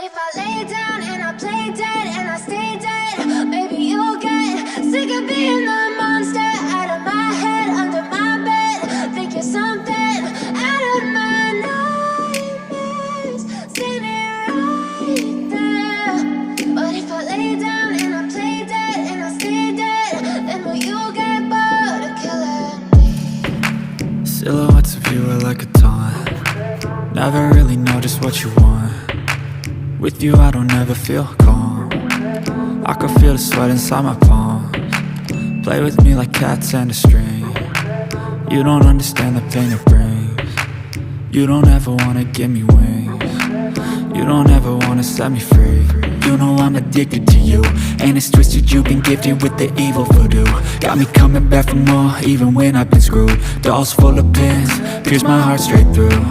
if I lay down and I play dead and I stay dead, maybe you'll get sick of being the monster out of my head, under my bed. Think you're something out of my nightmares. See me right there. But if I lay down and I play dead and I stay dead, then will you get bored of killing me? Silhouettes of you are like a taunt. Never really know just what you want. With you I don't ever feel calm. I can feel the sweat inside my palms. Play with me like cats and a string. You don't understand the pain it brings. You don't ever wanna give me wings. You don't ever wanna set me free. You know I'm addicted to you, and it's twisted, you've been gifted with the evil voodoo. Got me coming back for more, even when I've been screwed. Dolls full of pins, pierce my heart straight through.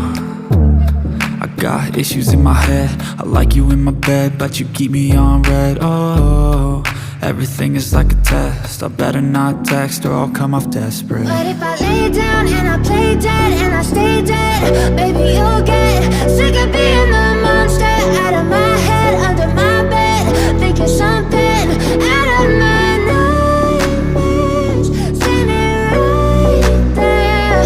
I got issues in my head, I like you in my bed, but you keep me on red. Oh, everything is like a test, I better not text or I'll come off desperate. But if I lay down and I play dead and I stay dead, maybe you'll get sick of being the monster out of my head, under my bed. Think you're something out of my nightmares. See me right there.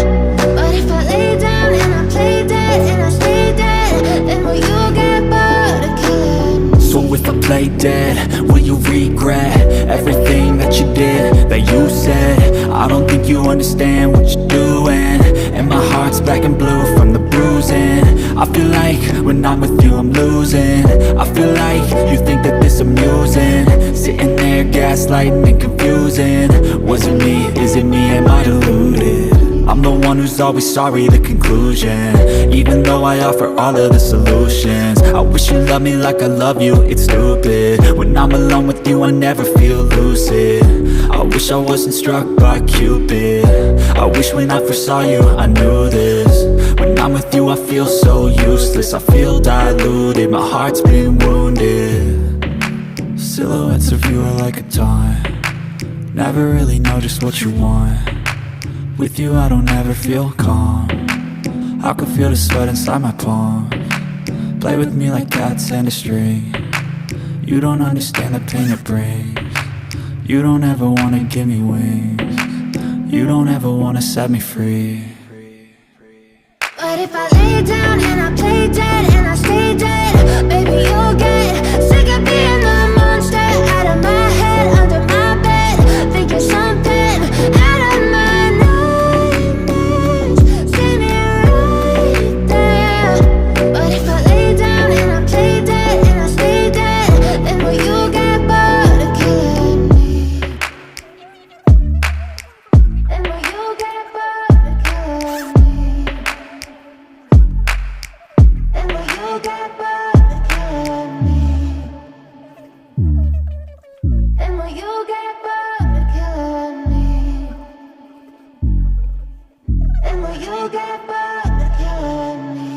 But if I lay down and I play dead and I stay dead, then will you get bored of killing me? So if I play dead, will you regret everything that you did, that you said? I don't think you understand what you're doing, and my heart's black and blue from the bruising. I feel like when I'm with you I'm losing. I feel like you think that this amusing, sitting there gaslighting and confusing. Was it me? Is it me? Am I deluded? I'm the one who's always sorry, the conclusion, even though I offer all of the solutions. I wish you loved me like I love you, it's stupid. When I'm alone with you I never feel lucid. I wish I wasn't struck by Cupid. I wish when I first saw you I knew this. When I'm with you I feel so useless, I feel diluted, my heart's been wounded. Silhouettes of you are like a taunt. Never really know just what you want. With you I don't ever feel calm. I can feel the sweat inside my palms. Play with me like cats and a string. You don't understand the pain it brings. You don't ever wanna give me wings. You don't ever wanna set me free. But if I lay down and I play dead and I stay dead, maybe you'll get sick of being the monster out of my head, under my bed. Think you're something out of my nightmares. See me right there. But if I lay down and I play dead and I stay dead, then will you get bored of killing me? Then will you get bored of killing me? And will you get bored of killing me? And will you get bored of killing me? And will you get bored of killing me?